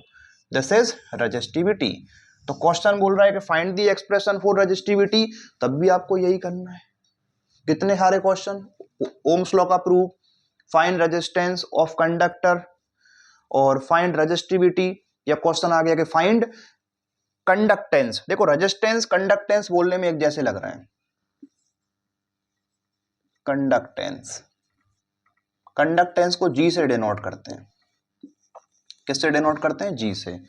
Speaker 1: this is resistivity. तो क्वेश्चन बोल रहा है कि find the expression for resistivity, तब भी आपको यही करना है। कितने सारे क्वेश्चन? ओम्स लॉ का proof, find resistance of conductor, और फाइंड रेजिस्टिविटी, या क्वेश्चन आ गया कि फाइंड कंडक्टेंस। देखो रेजिस्टेंस कंडक्टेंस बोलने में एक जैसे लग रहे हैं। कंडक्टेंस, कंडक्टेंस को जी से डिनोट करते हैं। किससे डिनोट करते हैं? जी से।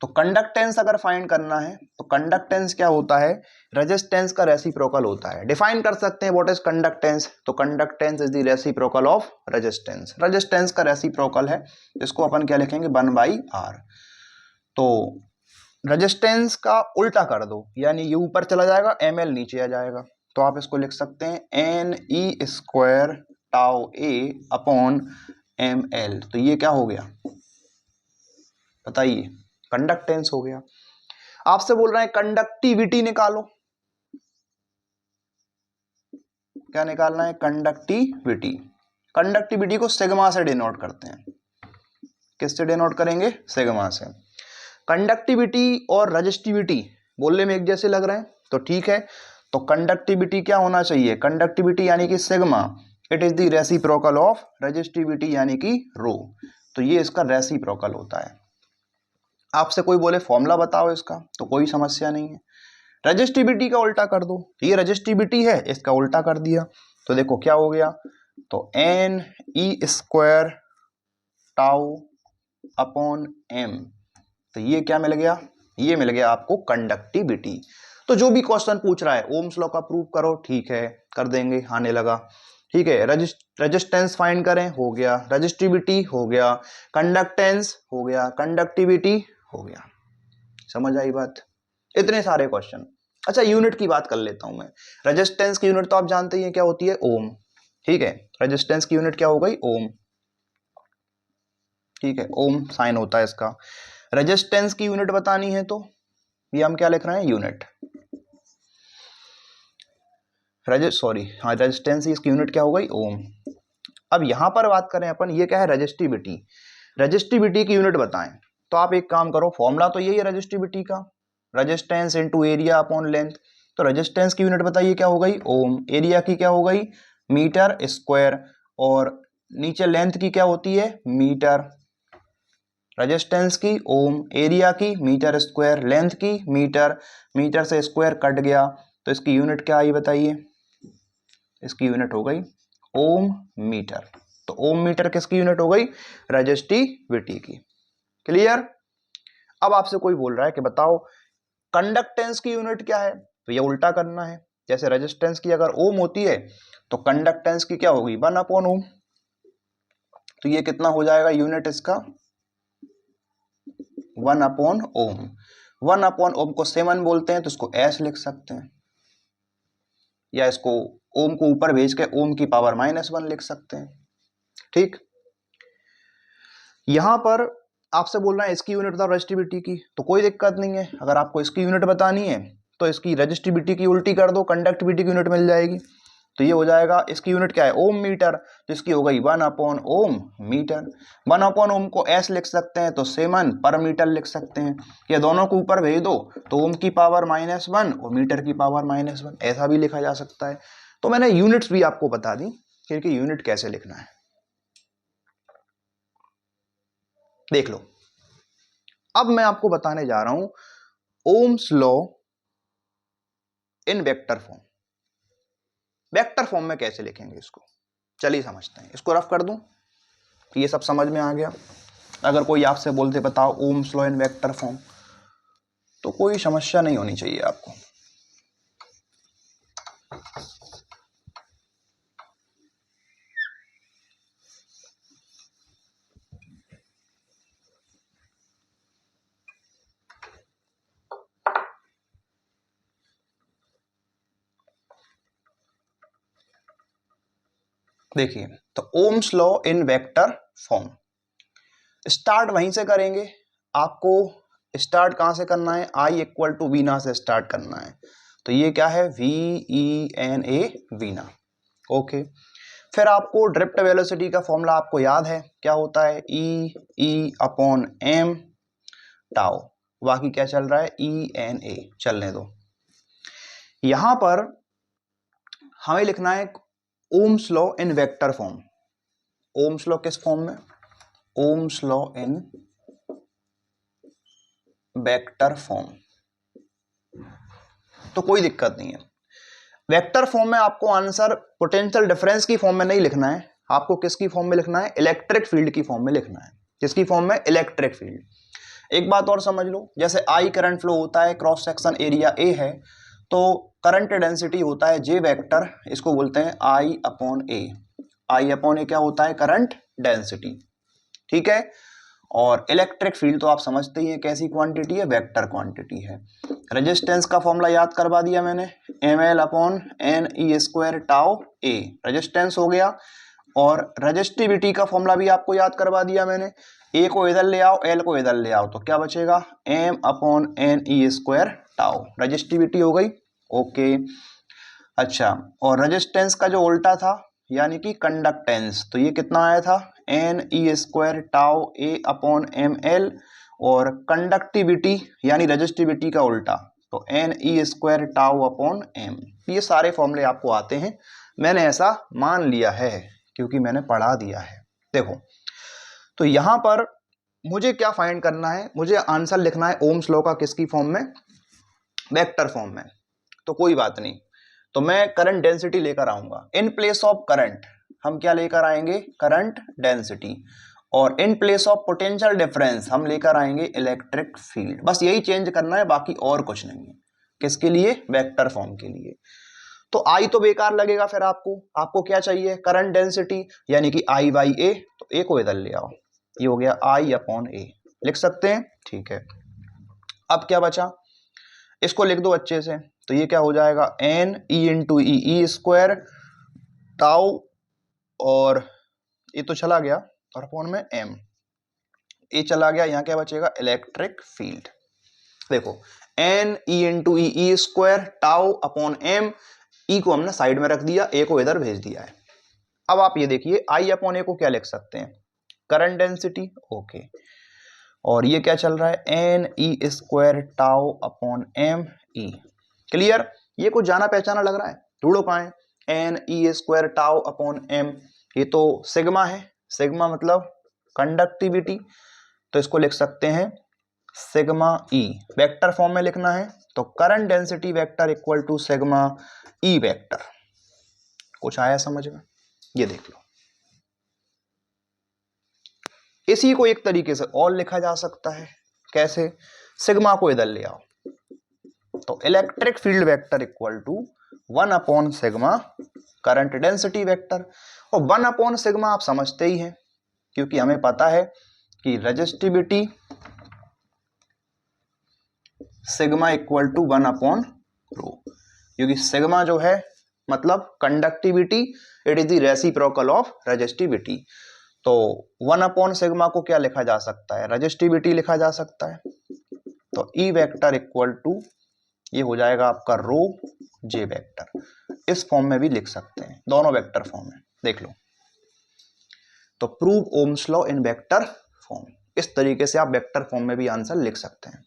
Speaker 1: तो कंडक्टेंस अगर फाइंड करना है तो कंडक्टेंस क्या होता है? रेजिस्टेंस का रेसिप्रोकल होता है। डिफाइन कर सकते हैं व्हाट इज कंडक्टेंस। तो conductance is the reciprocal of resistance. Resistance का रेसिप्रोकल है, इसको अपन क्या लिखेंगे? 1/r। तो रेजिस्टेंस का उल्टा कर दो, यानी ये ऊपर चला जाएगा, ml नीचे आ जाएगा। तो आप इसको लिख सकते हैं एन ई स्क्वायर टाउ ए अपॉन ml। तो ये क्या हो गया बताइए? कंडक्टेंस हो गया। आपसे बोल रहे हैं कंडक्टिविटी निकालो। क्या निकालना है? कंडक्टिविटी। कंडक्टिविटी को सिग्मा से डिनोट करते हैं। किससे डिनोट करेंगे? सिग्मा से। कंडक्टिविटी और रेजिस्टिविटी बोलने में एक जैसे लग रहे हैं, तो ठीक है। तो कंडक्टिविटी क्या होना चाहिए? कंडक्टिविटी यानी कि sigma, it is the reciprocal of resistivity यानी कि रो। तो ये इसका रेसिप्रोकल होता है। आपसे कोई बोले फॉर्मूला बताओ इसका, तो कोई समस्या नहीं है। रेजिस्टिविटी का उल्टा कर दो, ये रेजिस्टिविटी है, इसका उल्टा कर दिया। तो देखो क्या हो गया? तो N E square tau upon M. तो ये क्या मिल गया? ये मिल गया आपको कंडक्टिविटी। तो जो भी क्वेश्चन पूछ रहा है ओम्स लॉ का प्रूफ करो, ठीक है, कर देंगे, आने लगा। ठीक है, रेजिस्टेंस फाइंड करें, हो गया। रेजिस्टिविटी हो गया, कंडक्टेंस हो गया, कंडक्टिविटी हो गया। समझ आई बात? इतने सारे क्वेश्चन। अच्छा, यूनिट की बात कर लेता हूं मैं। रेजिस्टेंस की यूनिट तो आप जानते ही हैं क्या होती है? ओम। ठीक है, रेजिस्टेंस की यूनिट क्या हो गई? ओम। ठीक है, ओम साइन होता है इसका। रेजिस्टेंस की यूनिट बतानी है तो ये हम क्या लिख रहे हैं? यूनिट। रेजिस्टेंस इसकी यूनिट क्या हो गई? ओम। अब यहां पर बात करें अपन, ये क्या है? रेजिस्टिविटी। रेजिस्टिविटी की यूनिट बताएं तो आप एक काम करो, फॉर्मूला तो यही है रेजिस्टिविटी का, resistance into area upon length. तो रेजिस्टेंस की यूनिट बताइए क्या हो गई? ओम। एरिया की क्या हो गई? Metre square. और नीचे लेंथ की क्या होती है? मीटर। रेजिस्टेंस की ओम, एरिया की मीटर स्क्वायर, लेंथ की मीटर। मीटर से स्क्वायर कट गया तो इसकी यूनिट क्या आई बताइए? इसकी यूनिट हो गई ओम मीटर। तो ओम मीटर किसकी यूनिट हो गई? रेजिस्टिविटी की। क्लियर? अब आपसे कोई बोल रहा है कि बताओ कंडक्टेंस की यूनिट क्या है, तो ये उल्टा करना है। जैसे रेजिस्टेंस की अगर ओम होती है तो कंडक्टेंस की क्या होगी 1/ओम। तो ये कितना हो जाएगा यूनिट इसका 1/ओम। 1/ओम को सेमन बोलते हैं तो इसको एस लिख सकते हैं, या इसको ओम को ऊपर भेज के ओम की पावर -1 लिख सकते हैं। ठीक, यहां पर आपसे बोल रहा है इसकी यूनिट बताओ रेजिस्टिविटी की, तो कोई दिक्कत नहीं है। अगर आपको इसकी यूनिट बतानी है तो इसकी रेजिस्टिविटी की उल्टी कर दो, कंडक्टिविटी की यूनिट मिल जाएगी। तो ये हो जाएगा, इसकी यूनिट क्या है ओम मीटर, तो इसकी हो गई 1/ओम मीटर। 1/ओम को एस लिख सकते हैं तो सेमन पर मीटर लिख सकते हैं। ये दोनों को ऊपर भेज दो तो ओम की पावर -1 और मीटर की पावर -1, ऐसा भी लिखा जा सकता है। तो मैंने यूनिट्स भी आपको बता दी कि यूनिट कैसे लिखना है। देख लो, अब मैं आपको बताने जा रहा हूं Ohm's law in vector form. Vector form में कैसे लिखेंगे इसको, चलिए समझते हैं। इसको रफ कर दूं, ये सब समझ में आ गया। अगर कोई आपसे बोलते बताओ Ohm's law in vector form, तो कोई समस्या नहीं होनी चाहिए आपको। देखिए, तो Ohm's law in vector form start वहीं से करेंगे। आपको स्टार्ट कहां से करना है, I = वीना से स्टार्ट करना है। तो ये क्या है VENA, वीना। ओके, फिर आपको ड्रिफ्ट वेलोसिटी का फॉर्मूला आपको याद है, क्या होता है E/m टाउ। बाकी क्या चल रहा है ENA, चलने दो। यहां पर हमें लिखना है Ohm's law in vector form. Ohm's law किस फॉर्म में, Ohm's law in vector form. तो कोई दिक्कत नहीं है, वेक्टर फॉर्म में आपको आंसर पोटेंशियल डिफरेंस की फॉर्म में नहीं लिखना है, आपको किसकी फॉर्म में लिखना है, इलेक्ट्रिक फील्ड की फॉर्म में लिखना है। किसकी फॉर्म में, इलेक्ट्रिक फील्ड। एक बात और समझ लो, जैसे I करंट फ्लो होता है, क्रॉस सेक्शन एरिया A है, तो करंट डेंसिटी होता है J वेक्टर, इसको बोलते हैं I/A। I/A क्या होता है, करंट डेंसिटी। ठीक है, और इलेक्ट्रिक फील्ड तो आप समझते ही हैं कैसी क्वांटिटी है, वेक्टर क्वांटिटी है। रेजिस्टेंस का फॉर्मूला याद करवा दिया मैंने, ml/ne² टाउ A, रेजिस्टेंस हो गया। और रेजिस्टिविटी का फॉर्मूला भी आपको याद करवा दिया मैंने, A को इधर ले आओ, L को इधर ले आओ, तो क्या बचेगा m/ne² टाउ, रेजिस्टिविटी हो गई। ओके, अच्छा, और रेजिस्टेंस का जो उल्टा था यानी कि कंडक्टेंस, तो ये कितना आया था Ne² टाउ A/ml, और कंडक्टिविटी यानी रेजिस्टिविटी का उल्टा तो Ne² टाउ/m। ये सारे फॉर्मूले आपको आते हैं, मैंने ऐसा मान लिया है क्योंकि मैंने पढ़ा दिया है। देखो, तो यहां पर मुझे क्या फाइंड करना है, मुझे आंसर लिखना है ओम्स लॉ का किसकी फॉर्म में, वेक्टर फॉर्म में। तो कोई बात नहीं, तो मैं करंट डेंसिटी लेकर आऊंगा। इन प्लेस ऑफ करंट हम क्या लेकर आएंगे, करंट डेंसिटी, और in place of potential difference हम लेकर आएंगे इलेक्ट्रिक फील्ड। बस यही चेंज करना है, बाकी और कुछ नहीं है। किसके लिए, वेक्टर फॉर्म के लिए। तो I तो बेकार लगेगा, फिर आपको क्या चाहिए, करंट डेंसिटी यानी कि I/A, तो A को इधर ले आओ, ये हो गया I/A, लिख सकते हैं। ठीक है, अब क्या बचा, इसको लिख दो अच्छे से, तो ये क्या हो जाएगा Ne/E² टाउ, और ये तो चला गया, और अपॉन में m, ये चला गया, यहां क्या बचेगा, इलेक्ट्रिक फील्ड। देखो Ne/E² टाउ/m, E को हमने साइड में रख दिया, A को इधर भेज दिया है। अब आप ये देखिए I/A को क्या लिख सकते हैं, करंट डेंसिटी। ओके, और ये क्या चल रहा है Ne² टाउ/m E। क्लियर, ये कुछ जाना पहचाना लग रहा है, ढूंढो पाए Ne² टाउ/m, ये तो सिग्मा है, सिग्मा मतलब कंडक्टिविटी, तो इसको लिख सकते हैं सिग्मा E। वेक्टर फॉर्म में लिखना है तो current density vector equal to sigma E vector. कुछ आया समझ में, ये देख लो। इसी को एक तरीके से और लिखा जा सकता है, कैसे, सिग्मा को इधर ले आओ, तो electric field vector equal to 1 sigma current density vector. और 1 सिग्मा आप समझते ही हैं, क्योंकि हमें पता है कि रेजिस्टिविटी सिग्मा इक्वल टू 1/ρ, क्योंकि सिग्मा जो है मतलब conductivity, it is the reciprocal of resistivity. तो 1 सिग्मा को क्या लिखा जा सकता है, रेजिस्टिविटी लिखा जा सकता है। तो ई वेक्टर इक्वल टू ये हो जाएगा आपका रो जे वेक्टर। इस फॉर्म में भी लिख सकते हैं, दोनों वेक्टर फॉर्म में देख लो। तो prove Ohm's law in vector form, इस तरीके से आप वेक्टर फॉर्म में भी आंसर लिख सकते हैं।